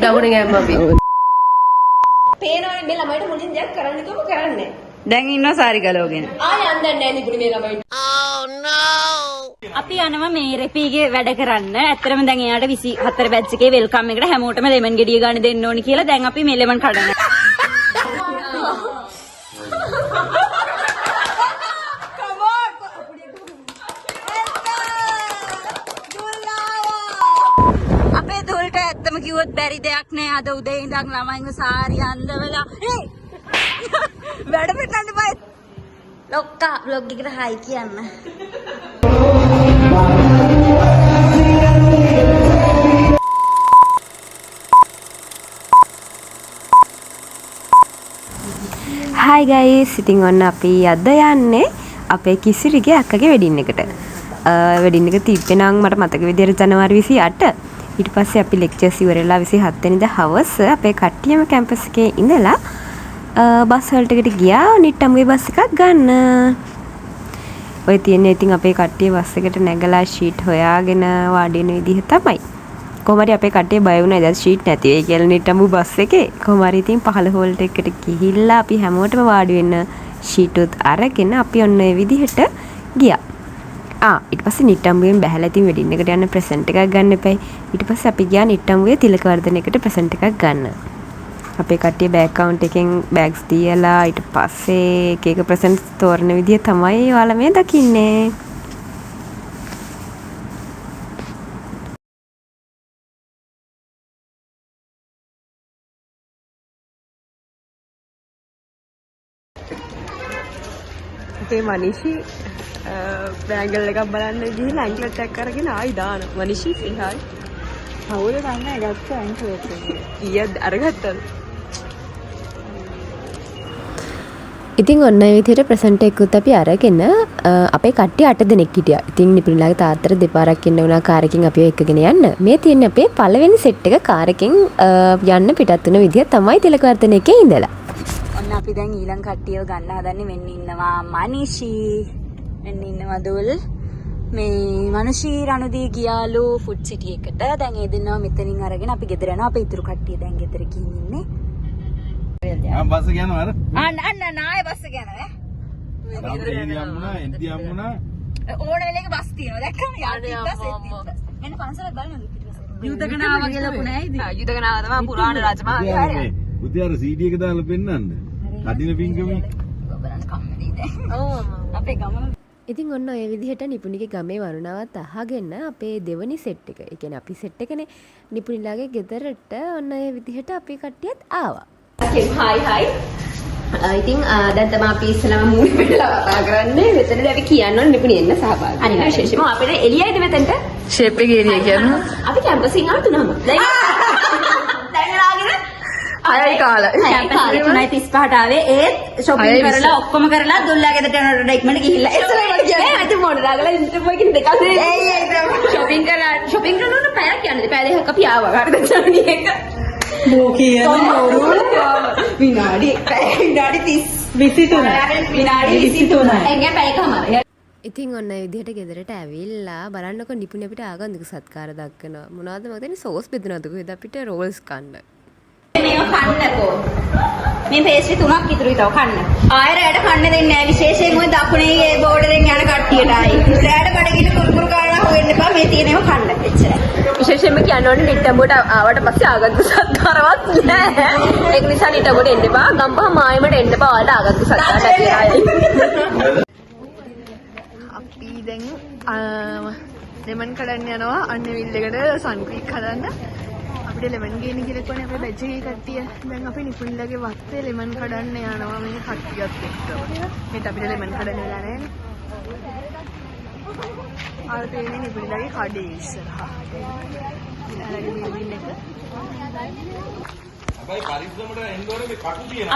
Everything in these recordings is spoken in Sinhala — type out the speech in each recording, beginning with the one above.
දකුණ ගෑම්ම අපි. පේනවනේ මේ ළමයිට මුලින් දෙයක් කරන්න කිව්වම කරන්නේ. දැන් ඉන්නවා සාරිකලෝගෙන. ආයෙ යන්න නැහැ නිපුණි මේ ළමයිට. අපි යනවා මේ රෙපීගේ වැඩ කරන්න. ඇත්තටම දැන් එයාට 24 බැච් එකේ වෙල්කම් එකට හැමෝටම ලෙමන් ගෙඩිය ගන්න දෙන්න ඕනි කියලා දැන් අපි මේ ලෙමන් කඩනවා. අපේ දුල්ට ඇත්තම කිව්වොත් බැරි දෙයක් නෑ අද උදේ ඉඳන් ළමයින්ව සාරි අඳවලා වැඩ පිටන්න බෑ. ලොක්කා බ්ලොග් එකට හයි කියන්න. Hi guys, ඉතින් ඔන්න අපි අද යන්නේ අපේ කිසිරිගේ අක්කගේ වෙඩින් එකට. වෙඩින් එක තිබ්බේ නම් මට මතක විදියට ජනවාරි 28. ඊට පස්සේ අපි ලෙක්චර්ස් ඉවරලා 27 වෙනිදා හවස අපේ කට්ටියම කැම්පස් එකේ ඉඳලා බස් වලට ගියා නිට්ටඹුවේ බස් එකක් ගන්න. ඔය තියන්නේ ඉතින් අපේ කට්ටිය බස් එකට නැගලා ෂීට් හොයාගෙන වාඩි වෙන විදිහ තමයි. කොහොම හරි අපේ කට්ටිය බය වුණා දැන් ෂීට් නැති වෙයි කියලා නිට්ටඹු බස් එකේ. කොහොම හරි ඉතින් 15 හෝල්ට් එකකට ගිහිල්ලා අපි හැමෝටම වාඩි වෙන්න ෂීට් උත් අරගෙන අපි ඔන්න ඒ විදිහට ගියා. ඊට පස්සේ නිට්ටඹුවෙන් බැහැලා ඉතින් වෙඩින් එකට යන්න ප්‍රසන්ට් එකක් ගන්න එපයි. ඊට පස්සේ අපි ගියා නිට්ටඹුවේ තිලකවර්ධන එකට ප්‍රසන්ට් එකක් ගන්න. අපේ කට්ටිය බෑග් කවුන්ට් එකෙන් බෑග්ස් දීලා ඊට පස්සේ එක එක ප්‍රසන්ට්ස් තෝරන විදිය තමයි ඔයාලා මේ දකින්නේ. අපේ මනිෂි බෑගල් එකක් බලන්න ගිහින් ඇන්කලට් එකක් අරගෙන ආයි දාන. මනිෂි ඉහායි. කවුද දන්නේ ගත්ත ඇන්කලට් එක. ඊයත් අරගත්තද? ඉතින් ඔන්න ඒ විදිහට ප්‍රසන්ට් එකකුත් අපි අරගෙන අපේ කට්ටිය 8 දෙනෙක් හිටියා. ඉතින් නිපුණලාගේ තාත්තට දෙපාරක් ඉන්න වුණා කාර් එකකින් අපිව එක්කගෙන යන්න. මේ තියෙන්නේ අපේ පළවෙනි සෙට් එක කාර් එකෙන් යන්න පිටත් වෙන විදිය තමයි තිලකවර්ධන එකේ ඉඳලා. ඔන්න අපි දැන් ඊළඟ කට්ටියව ගන්න හදන්නේ. මෙන්න ඉන්නවා මනිෂි. මෙන්න ඉන්නවා දුල්. මේ මනුෂී රණුදී ගියාලු ෆුඩ් සිටි එකට. දැන් ඒ දෙන්නව මෙතනින් අරගෙන අපි ගෙදර යනවා. අපේ ඉතුරු කට්ටිය දැන් ගෙදර ගිහින් ඉන්නේ. බස් එක යනවා අර අන්න නාය බස් එක යනවා එන්ටි අම්මුණා ඕන වෙලේක බස් තියෙනවා දැක්කම යාදී බස් එන්න පන්සල බලන්න පිටිපස්සේ යුදකනාව වගේ ලොකු නෑ ඉතින් යුදකනාව තමයි පුරාණ රජමහා හරි උදේ අර CD එක දාලා පෙන්නන්න කඩින පිංගමේ බලන්න කම්මැලිද අපේ ගම. ඉතින් ඔන්න ඔය විදිහට නිපුණිගේ ගමේ වරුණාවත් අහගෙන අපේ දෙවනි සෙට් එක. ඒ කියන්නේ අපි සෙට් එකනේ නිපුණිලාගේ ගෙදරට ඔන්න ඔය විදිහට අපි කට්ටියත් ආවා. හයි. ඉතින් දැන් තමයි අපි ඉස්සලම මූවි වෙලා කතා කරන්නේ. මෙතනදී අපි කියන්න ඕනේ නිපුණි එන්න සහභාගී වෙන්න. විශේෂයෙන්ම අපිට එළියයිද මෙතනට? ෂේප් එකේ එළිය කියනවා. අපි කැම්පසින් ආව තුනම. දැන් වෙලාගෙන අයයි කාලා. කැම්පස් 3:35ට ආවේ ඒත් shopping කරලා ඔක්කොම කරලා දුල්ලා ගෙදරට යනකොට ඉක්මනට ගිහිල්ලා ඉස්සරහට කියන්නේ ඇති මොනරාගල ඉන්ටර්වයුව එකකින් දෙකක් shopping කරනකොට පැයක් යන්නේ. පැය දෙකක් අපි ආවා. හරිද ජර්නි එක. විනාඩි 23 එංග පැයකමාරයි. ඉතින් ඔන්න ඒ විදිහට ගෙදරට ඇවිල්ලා බලන්නකො නිපුණි අපිට ආගන්තුක සත්කාර දක්වනවා. මොනවද මගදී සෝස් බෙදනවද කොහෙද අපිට රෝල්ස් කන්න. මේව කන්නකෝ. මේ පේස්ට්‍රි 3ක් ඉතුරු විතර කන්න. ආයෙ රැයට කන්න දෙන්නේ නැහැ විශේෂයෙන් ওই දකුණේ බෝඩරෙන් යන කට්ටියට ආයි. රැයට බඩගිනි කුරුකුරු කාලා හොයන්න එපා මේ තියෙනව කන්න. එච්චරයි. විශේෂයෙන්ම කියන්න ඕනේ නිට්ටඹුවට ආවට පස්සේ ආගන්තුක සත්කාරවත් නැහැ. ඒක නිසා නිට්ටඹුවට එන්න එපා. ගම්පහ මායිමට එන්න එපා. ඔයාලට ආගන්තුක සත්කාර නැති අය. අපි දැන් ලෙමන් කඩන්න යනවා අන්න විල්ලකට සන්ක්‍රීක් හදන්න. අපිට ලෙමන් ගේන්න කියලා කොහොනේ අපේ බැච් එකේ කට්ටිය. දැන් අපි නිපුණිලගේ වත්තේ ලෙමන් කඩන්න යනවා මේ කට්ටියත් එක්ක. මේත් අපිට ලෙමන් කඩන්න වෙලා නැහැ. ආර තේන්නේ නිපුණිලගේ කඩේ ඉස්සරහා.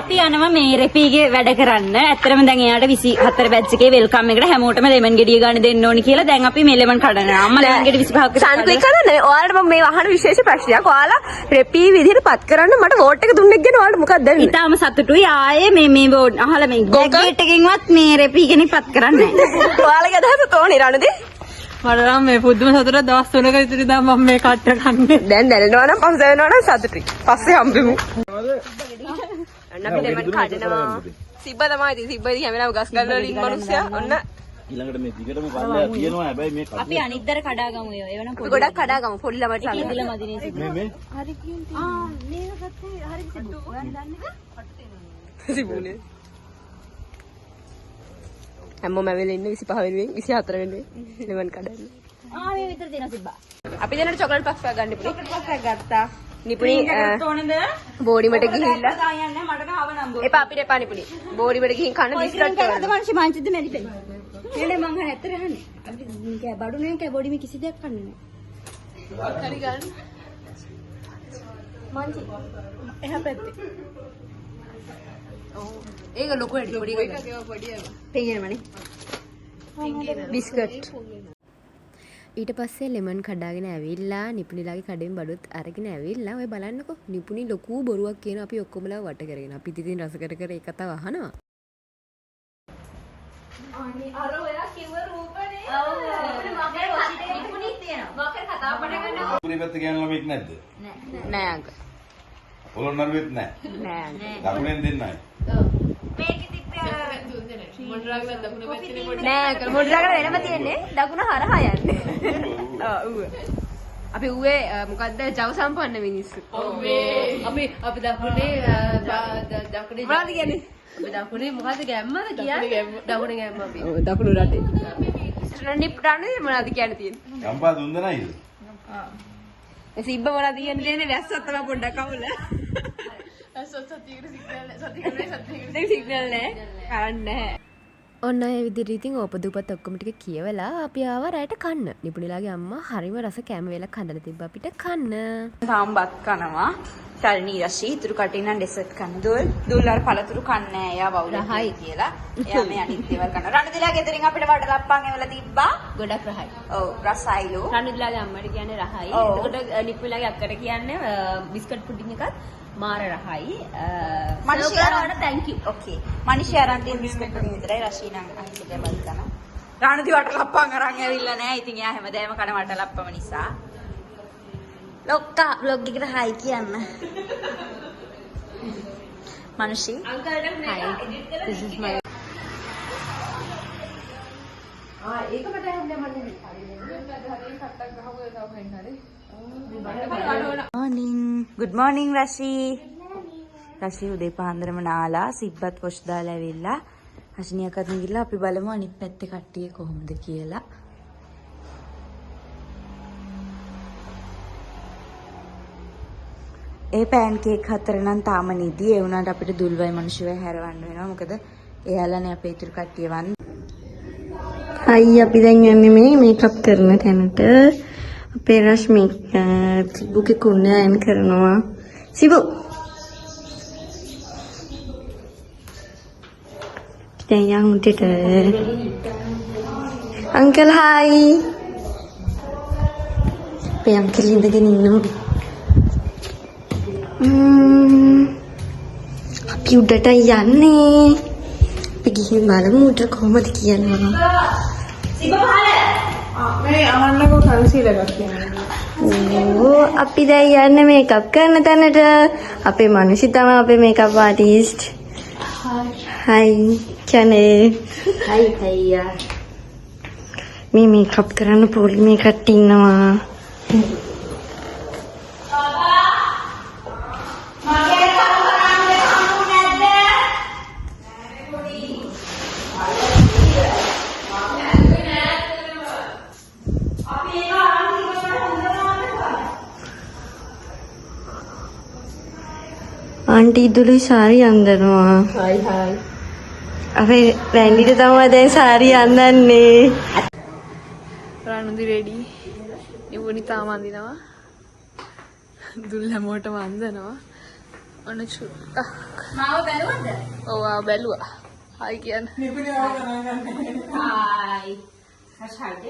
අපි යනවා මේ රෙපීගේ වැඩ කරන්න. ඇත්තටම දැන් එයාට 24 බැච් එකේ වෙල්කම් එකට හැමෝටම ලෙමන් ගෙඩිය ගන්න දෙන්න ඕනි කියලා දැන් අපි මේ ලෙමන් කඩනවා. අම්මා ලෙමන් ගෙඩි 25ක් සන්ක්‍රීක් කරන්නේ. ඔයාලට මම මේ අහන විශේෂ ප්‍රශ්නයක්. ඔයාලා රෙපී විදිහට පත් කරන්න මට වෝට් එක දුන්නෙක් ගැන ඔයාලට මොකක්ද දැනෙන්නේ? ඊටාම සතුටුයි. ආයේ මේ බෝඩ් අහලා මේ ගේට් එකකින්වත් මේ රෙපී කෙනෙක් පත් කරන්නේ නැහැ. ඔයාලගේ අදහස තෝනේ රණුදේ? මට නම් මේ පුදුම සතුට දවස් 3ක විතර ඉඳන් මම මේ කට්ට කන්නේ. දැන් දැනෙනවා නම් පස්සේ දැනෙනවා නම් සතුටුයි. පස්සේ හම්බෙමු. අන්න අපි ලෙමන් කඩනවා. සිබ්බ තමයි ඉතින් සිබ්බ ඉතින් හැමදාම ගස් ගන්න වල ඉන්න මිනිස්සයා. ඔන්න ඊළඟට මේ දිගටම පල්ලෙහා තියෙනවා. හැබැයි මේ අපි අනිද්දර කඩා ගමු ඒවා. ඒවනම් අපි ගොඩක් කඩා ගමු. පොඩි ළමයිට සංග. ඉඳලා මදිනේ සිබ්බ. මේ සිබුනේ. හැමෝම ඇවිල්ලා ඉන්නේ 25 වෙනුවෙන් 24 වෙනුවෙන් ලෙමන් කඩන්න. මේ විතර දෙනවා සිබ්බා. අපි දැනට චොකලට් පෆ් එකක් ගන්න ඉපුණි. පස්සේ ගත්තා. නිපුණි ඕනද? බෝඩිමට ගිහිල්ලා තායන්නේ මට කාව නම් බෝ. එපා අපිට එපා නිපුණි. බෝඩිමට ගිහින් කන බිස්කට් කරලා කරන්න. මං මංචිද්ද මෙරිපෙයි. නේ මං හරි ඇත්තට අහන්නේ. අපිට කෑ බඩු නේ කෑ බොඩි මේ කිසි දෙයක් කන්නේ නැහැ. හරි ගන්න. මංචි. එහා පැත්තේ. ඒක ලොකු ඇටි පොඩි එකක්. පෙඟෙනමනේ. බිස්කට්. ඊට පස්සේ ලෙමන් කඩාගෙන ඇවිල්ලා නිපුණිලාගේ කඩෙන් බඩුත් අරගෙන ඇවිල්ලා ඔය බලන්නකෝ නිපුණි ලොකු බොරුවක් කියන අපි ඔක්කොමලා වට කරගෙන අපි ඉතින් රස කර කර ඒ කතාව අහනවා. අර ඔයා කිව්ව රූපනේ. ඔව්. නිපුණි තියෙනවා. මොකක්ද කතාව පටන් ගන්නවා. පුරේ පැත්ත කියන ළමෙක් නැද්ද? නෑ අංක. පොළොන්නරුවෙත් නැහැ. නෑ. දකුණෙන් දෙන්නයි. නෑ අංක මොඩරාගෙන වෙනම තියෙන්නේ දකුණ හරහා යන්නේ. ඌ. අපි ඌේ මොකද්ද ජව සම්පන්න මිනිස්සු. අපි දකුණේ මොනවද කියන්නේ? අපි දකුණේ මොකද්ද ගැම්මද කියන්නේ? දකුණේ ගැම්ම අපි. ඔව් දකුණු රටේ. රණේ මොනවද කියන්න තියෙන්නේ? ගම්පා දුන්දනයිද? සිබ්බ මොනවද කියන්නේ වැස්සත් තමයි පොඩ්ඩක් අවුල. දැන් සිග්නල් නෑ. කරන්නේ නැහැ. ඔන්න ඒ විදිහට ඉතින් ඕපදූපත් ඔක්කොම ටික කියවලා අපි ආවා රැයට කන්න. නිපුණිලාගේ අම්මා හරිම රස කැම වේලක් හදලා තිබ්බ අපිට කන්න. තාම බත් කනවා. සල්නී රශී ඉතුරු කටින් නම් ඩෙසර්ට් කන දුල් අර පළතුරු කන්නේ නැහැ. එයා වවුලයි කියලා. එයා මේ අනිත් දේවල් කනවා. රණදිලා ගෙදරින් අපිට වඩ ලප්පන් එවලා තිබ්බා. ගොඩක් රහයි. ඔව් රසයිලු. රණුදිලාගේ අම්මට කියන්නේ රහයි. ඔව්. එතකොට නිපුණිලාගේ අක්කට කියන්නේ බිස්කට් පුඩින් එකත් මාර රහයි. මනුෂ්‍ය සර්ව් thank you. ඕකේ. මනුෂ්‍ය ආරන් තියෙන බිස්කට් වලින් විතරයි රශී නම් අනිත් දේවල් කනවා. රණදි වට ලප්පන් අරන් ඇවිල්ලා නැහැ. ඉතින් එයා හැමදාම කන වට ලප්පම නිසා. ලොක්කා vlog එකට හයි කියන්න. මනුෂි අංකල්ට Hi. this is my ඒක මට හම්බෙන්නේ morning. Good morning රශි. රශි උදේ පාන්දරම නාලා සිබ්බත් වොෂ් දාලා ඇවිල්ලා අශිනියකත් ගිහලා අපි බලමු අනිත් පැත්තේ කට්ටිය කොහොමද කියලා. ඒ පෑන් කේක් හතර නම් තාම නිදි. ඒ වුණාට අපිට දුල්වයි මිනිස්සුවයි හැරවන්න වෙනවා. මොකද එයාලානේ අපේ ඉතුරු කට්ටිය වන්නේ. හයි අපි දැන් යන්නේ මේ මේකප් කරන තැනට. අපේ රශ්මි සිබුගේ කුණ අයන් කරනවා. සිබු දැන් යන් උඩට. අංකල් හයි. අපේ අංකල් ඉඳගෙන ඉන්නවා. අපි උඩට යන්නේ. අපි ගිහින් බලමු උඩ කොහොමද කියනවා. මේ අහන්නකෝ කන්සීලර් එකක් කියන්නේ. ඕ අපි දැන් යන්නේ මේකප් කරන තැනට. අපේ මනුෂි තමයි අපේ මේකප් ආටිස්ට්. හයි කනේ. හයි අයියා. මේ මේකප් කරන්න පොලි මේ කට්ටිය ඉන්නවා. ආන්ටි දුලු සාරි අඳනවා. හයි හයි. අපේ රැන්ඩිට තමයි දැන් සාරි අඳන්නේ. රණුදි රෙඩි. නිපුණි තාම අඳිනවා. දුල් හැමෝටම අඳනවා. ඔන්න චුට්ටක්. මාව බැලුවද? ඔව් ආ බැලුවා. හයි කියන්න. හයි. රශායිද?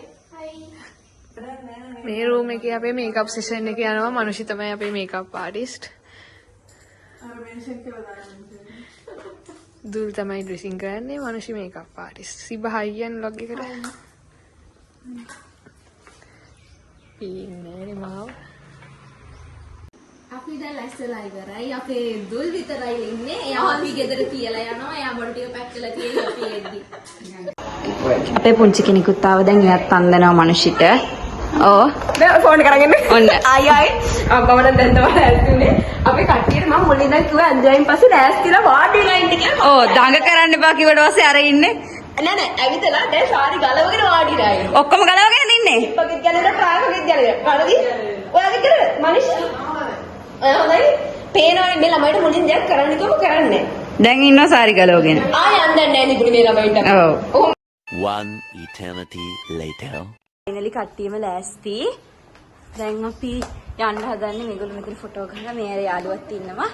මේ රූම් එකේ අපේ මේකප් සෙෂන් එක යනවා. මනුෂි තමයි අපේ මේකප් ආටිස්ට්. දුල් තමයි ඩ්‍රෙසින් කරන්නේ. මනුෂි මේකප් ආටිස්ට්. සිබ හයියන් ලොග් එකට. ඉන්නේ මාව. අපි දැන් ලැස්සලා ඉවරයි. අපේ දුල් විතරයි ඉන්නේ. එයා අපි ගෙදර තියලා යනවා. එයා බඩු ටික පැක් කරලා තියෙයි අපි එද්දි. අපේ පුංචි කෙනෙකුත් ආව දැන් එයාත් අන්දනවා මනුෂිට. ඕ දැන් ෆෝන් කරගෙන ඔන්න ආයි අම්මවට දැන් තමයි ඇල්තුනේ. අපි කට්ටියට මම මුලින් ඉඳන් කිව්වා අන්දයන් පස්සේ දැස්තිලා වාඩි වෙලා ඉන්න කියලා. ඕ දඟ කරන්න එපා කිව්වට පස්සේ අර ඉන්නේ නෑ ඇවිදලා දැන් සාරි ගලවගෙන වාඩිලා ඉන්නේ. ඔක්කොම ගලවගෙන ඉන්නේ පොකට් ගලවලා ප්‍රායෝගික ගලවලා. කනදි ඔයාගේ කර මනුෂ්‍ය ඔයා හොඳයි පේනවා මේ ළමයිට මුලින් දෙයක් කරන්න කිව්වම කරන්නේ. දැන් ඉන්නවා සාරි ගලවගෙන ආයෙ අන්දන්නේ නෑ නිකුනේ මේ ළමයින්ට. ඔව් One eternity later. ෆයිනලි කට්ටියම ලෑස්ති. දැන් අපි යන්න හදන්නේ මේගොල්ලෝ මෙතන ෆොටෝ ගහලා මේ අර යාළුවත් ඉන්නවා.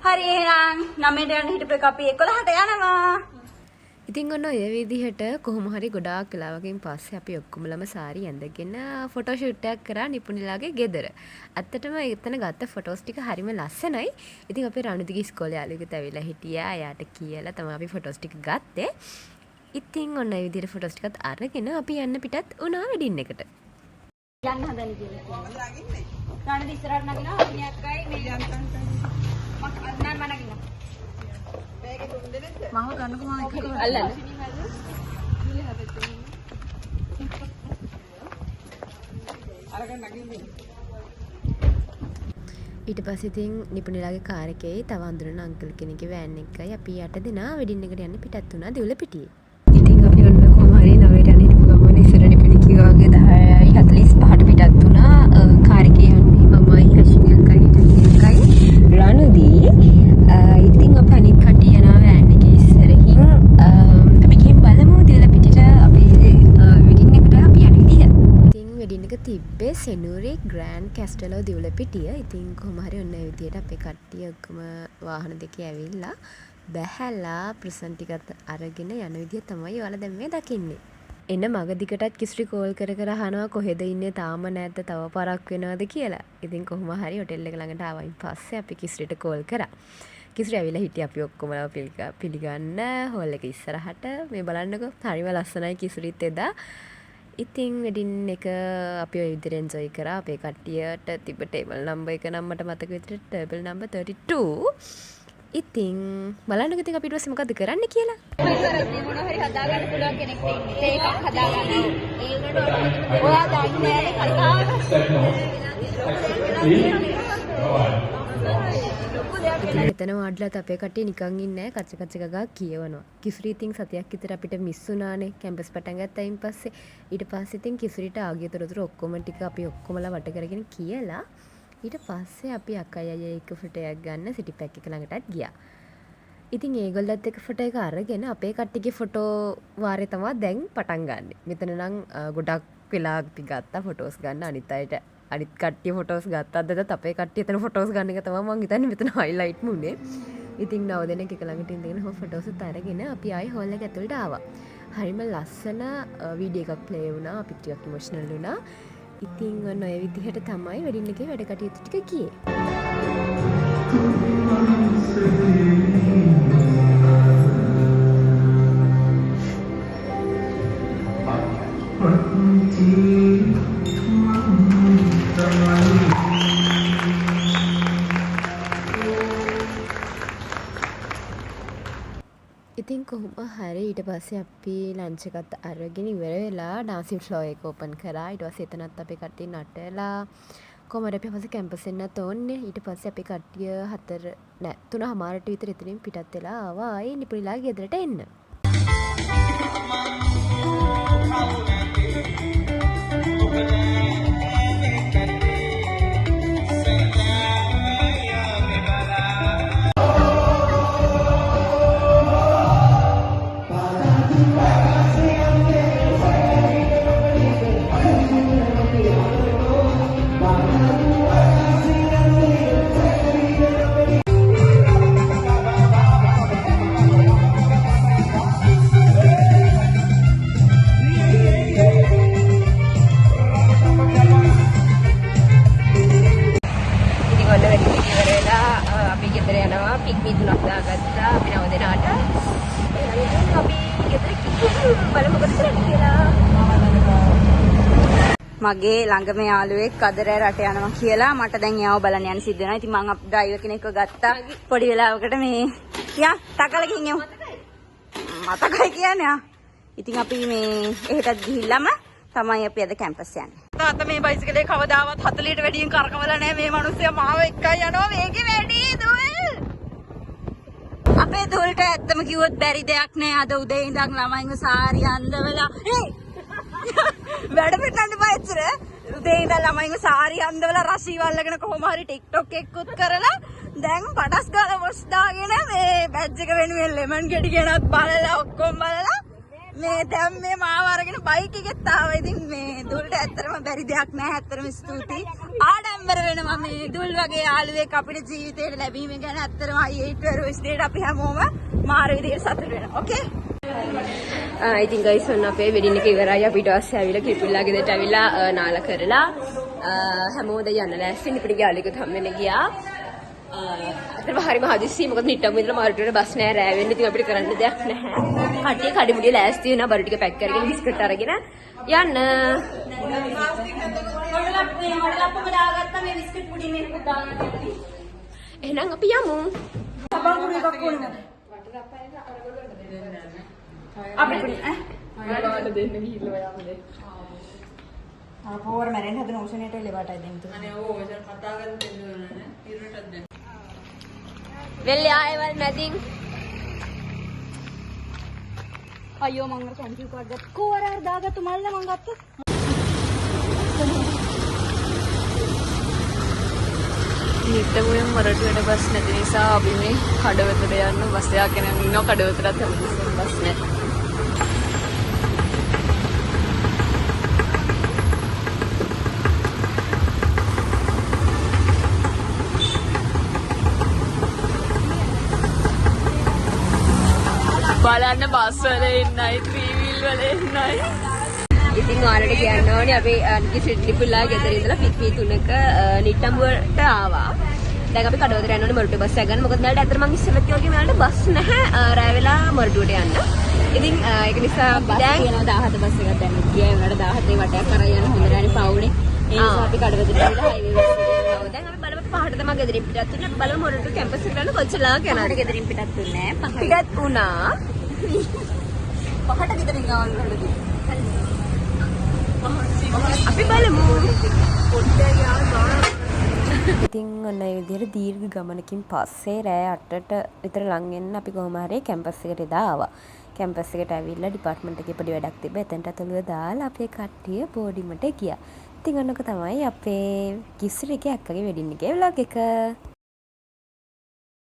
හරි එහෙනම් 9ට යන්න හිටපු එක අපි 11ට යනවා. ඉතින් ඔන්න ඔය විදිහට කොහොම හරි ගොඩාක් වෙලාවකින් පස්සේ අපි ඔක්කොමලම සාරි ඇඳගෙන ෆොටෝ ෂූට් එකක් කරා නිපුණිලාගේ ගෙදර. ඇත්තටම එතන ගත්ත ෆොටෝස් ටික හරිම ලස්සනයි. ඉතින් අපේ රණුදිගේ ඉස්කෝලේ යාළුවෙකුත් ඇවිල්ලා හිටියා. එයාට කියලා තමයි අපි ෆොටෝස් ටික ගත්තේ. ඉතින් ඔන්න ඔය විදිහට ෆොටෝස් ටිකත් අරගෙන අපි යන්න පිටත් වුණා වෙඩින් එකට. යන්න හදන්නේ කියලා. ගානද ඉස්සරහට නගිනවා අපි අක්කයි මේ යන්තම් මම නගිනවා. මාව ගන්නකො මම එක අල්ලන්න. ඊට පස්සේ ඉතින් නිපුණිලාගේ කාර් එකේ තව අඳුරන අංකල් කෙනෙක්ගේ වෑන් එකයි අපි යට දෙනා වෙඩින් එකට යන්න පිටත් වුණා දිවුල පිටියේ. ඉතින් අපි ඔන්න කොහොම හරි 9ට යන්න හිටපු ගමන ඉස්සර නිපුණිකී වගේ 10:45ට පිටත් වුණා. කාර් එකේ යන්නේ මමයි හෂිනි අක්කයි ටිකයි රණුදී. ඉතින් අපි අනිත් කට්ටිය යනවා වෑන් එකේ ඉස්සරහින්. අපි ගිහින් බලමු දිවුල පිටියට අපි වෙඩින් එකට අපි යන විදිහ. ඉතින් වෙඩින් එක තිබ්බේ සෙනුරේ ග්‍රෑන්ඩ් කැස්ටලෝ දිවුල පිටිය. ඉතින් කොහොම හරි ඔන්න ඒ විදිහට අපේ කට්ටිය ඔක්කොම වාහන දෙකේ ඇවිල්ලා බැහැලා ප්‍රසන්ට් ටිකත් අරගෙන යන විදිහ තමයි ඔයාලා දැන් මේ දකින්නේ. එන මග දිගටත් කිස්රි කෝල් කර කර අහනවා කොහෙද ඉන්නේ තාම නැද්ද තව පාරක් වෙනවද කියලා. ඉතින් කොහොම හරි හොටෙල් එක ළඟට ආවයින් පස්සේ අපි කිස්රිට කෝල් කරා. කිස්රි ඇවිල්ලා හිටියේ අපි ඔක්කොමලා පිළිගන්න හෝල් එක ඉස්සරහට. මේ බලන්නකෝ හරිම ලස්සනයි කිස්රිත් එදා. ඉතින් වෙඩින් එක අපි ඔය විදිහට එන්ජොයි කරා. අපේ කට්ටියට තිබ්බ ටේබල් නම්බර් එක නම් මට මතක විදිහට ටේබල් නම්බර් 32. ඉතින් බලන්නකෝ ඉතින් අපි ඊට පස්සේ මොකද කරන්න කියලා. මොන හරි හදාගන්න පුළුවන් කෙනෙක් ඉන්නේ. ඒකක් හදාගන්න. ඒකට ඔයා දන්නේ එතන වාඩිලාත් අපේ කට්ටිය නිකන් ඉන්නේ නැහැ. කච කච ගගා කියවනවා. කිසුරි ඉතින් සතියක් විතර අපිට මිස් වුණානේ. කැම්පස් පටන් ගත්තයින් පස්සේ ඊට පස්සේ ඉතින් කිසුරිට ආගිය තොරතුරු ඔක්කොම ටික අපි ඔක්කොමලා වට කරගෙන කියලා ඊට පස්සේ අපි අක්කයි අයියා එක්ක ෆොටෝ එකක් ගන්න සිටි පැක් එක ළඟටත් ගියා. ඉතින් ඒගොල්ලොත් එක්ක ෆොටෝ එක අරගෙන අපේ කට්ටියගේ ෆොටෝ වාරේ තමයි දැන් පටන් ගන්නෙ. මෙතන නම් ගොඩක් වෙලා අපි ගත්තා ෆොටෝස් ගන්න අනිත් අයට අනිත් කට්ටිය ෆොටෝස් ගත්තත් අපේ කට්ටිය එතන ෆොටෝස් ගන්න එක තමයි මම හිතන්නේ මෙතන හයිලයිට් මුනේ. ඉතින් නව දෙනෙක් එක ළඟට ඉඳගෙන ෆොටෝස් අරගෙන අපි ආයෙ හෝල් එක ඇතුළට ආවා. හරිම ලස්සන වීඩියෝ එකක් ප්ලේ වුණා. අපි ටිකක් ඉමෝෂනල් වුණා. ඉතින් ඔන්න ඔය විදිහට තමයි වෙඩින් එකේ වැඩ කටයුතු ටික ගියේ. ඉතින් කොහොම හරි ඊට පස්සේ අපි ලන්ච් එකත් අරගෙන ඉවර වෙලා ඩාන්සින් ෆ්ලෝ එක ඕපන් කරා. ඊට පස්සේ එතනත් අපේ කට්ටිය නටලා කොහමද අපි පස්සේ කැම්පස් එන්නත් ඕනේ. ඊට පස්සේ අපේ කට්ටිය 3:00ට විතර එතනින් පිටත් වෙලා ආවා ආයේ නිපුණිලාගේ ගෙදරට එන්න. මගේ ළඟම යාළුවෙක් අදර රට යනවා කියලා මට දැන් එයාව බලන්න යන්න සිද්ධ වෙනවා. ඉතින් මම ඩ්‍රයිවර් කෙනෙක්ව ගත්තා පොඩි වෙලාවකට මේ යා තකල ගිහින් යමු. මතකයි කියන්නේ. ඉතින් අපි මේ එහෙටත් ගිහිල්ලාම තමයි අපි අද කැම්පස් යන්නේ. තාත්තා මේ බයිසිකලේ කවදාවත් 40ට වැඩියෙන් කරකවලා නැහැ. මේ මිනිස්සයා මාව එක්කයි යනවා. මේකේ වැඩි දුල්. අපේ දුල්ට ඇත්තම කිව්වොත් බැරි දෙයක් නෑ. අද උදේ ඉඳන් ළමයින්ව සාරි අඳවලා වැඩ පිටන්න බයිච්චර. උදේ ඉඳන් ළමයින්ව සාරි අඳවලා රසී වල්ලගෙන කොහොම හරි ටික්ටොක් එකකුත් කරලා දැන් පටස් ගාලා වොස් දාගෙන මේ බැජ් එක වෙනුවෙන් ලෙමන් ගෙඩි ගෙනත් බලලා ඔක්කොම බලලා මේ දැන් මේ මාව අරගෙන බයික් එකෙත් ආවා. ඉතින් මේ දුල්ට ඇත්තටම බැරි දෙයක් නෑ. ඇත්තටම ස්තුතියි. ආඩම්බර වෙනවා මේ දුල් වගේ යාළුවෙක් අපිට ජීවිතේට ලැබීම ගැන. ඇත්තටම I8 වෙරුස්ටේට අපි හැමෝම මාර විදියට සතුටු වෙනවා. ඕකේ. ඉතින් ගයිස් ඔන්න අපේ වෙඩින් එක ඉවරයි. අපි ඊට පස්සේ ඇවිල්ලා කිපුල්ලා ගෙදරට ඇවිල්ලා නාල කරලා හැමෝද යන්න ලෑස්ති. ඉතින් ගාලිකුත් හම්බෙන්න ගියා. අතන හරිම හදිස්සි මොකද නිට්ටම් ඉඳලා මාර්ටුවට බස් නෑ රෑ වෙන්න. ඉතින් අපිට කරන්න දෙයක් නැහැ. කට්ටිය කඩිමුඩිය ලෑස්ති වෙනවා. බඩු ටික පැක් කරගෙන බිස්කට් අරගෙන යන්න. එහෙනම් අපි යමු. පෝර මැරෙන්න හදන ඕෂනේට ලෙවටයි දෙන්න. වෙල්ලේ ආයෙවල් මැදින් අයියෝ මං අර තැන්කියු කාඩ් ගත්ත. කෝර අර දාගත්තු මල්ල මං ගත්තා. නිට්ටමුවෙන් මොරටුවට බස් නැති නිසා අපි මේ කඩවතට යන්න බස් එකක් ගෙනන් ඉන්නවා. කඩවතටත් හැමතිස්සෙම බස් නැහැ. බලන්න බස් වල ඉන්නයි ත්‍රී වීල් වල ඉන්නයි. ඉතින් ඔයාලට කියන්න ඕනේ අපි නිපුල්ලා ගෙදර ඉඳලා පිටි 3ක නිට්ටඹුවට ආවා. දැන් අපි කඩවතට යන්න ඕනේ මොරටු බස් එක ගන්න. මොකද මෙයාලට අතර මං ඉස්සෙල්ලා කිව්වා මෙයාලට බස් නැහැ රෑ වෙලා මොරටුවට යන්න. ඉතින් ඒක නිසා දැන් 17 බස් එකක් දැන් ගියා. ඒකට 17 වටයක් කරා යන හොඳ රෑනේ පවුනේ. ඒ නිසා අපි කඩවතට ගිහලා හයිවේ බස් එකේ ආවා. දැන් අපි බලමු පහට තමයි ගෙදරින් පිටත් වෙන්නේ. අපි බලමු මොරටු කැම්පස් එකට යන කොච්චරක් යනවද. ගෙදරින් පිටත් වෙන්නේ නැහැ. පිටත් වුණා. පහට ගෙදරින් ආවලු. අපි බලමු. ඉතින් ඔන්න ඒ විදිහට දීර්ඝ ගමනකින් පස්සේ රෑ 8ට විතර ලං වෙන්න අපි කොහොම හරි කැම්පස් එකට එදා ආවා. කැම්පස් එකට ඇවිල්ලා ඩිපාර්ට්මන්ට් එකේ පොඩි වැඩක් තිබ්බා. එතනට ඔළුව දාලා අපේ කට්ටිය බෝඩිමට ගියා. ඉතින් ඔන්නක තමයි අපේ කිසිරිගේ අක්කගේ වෙඩින් එකේ vlog එක.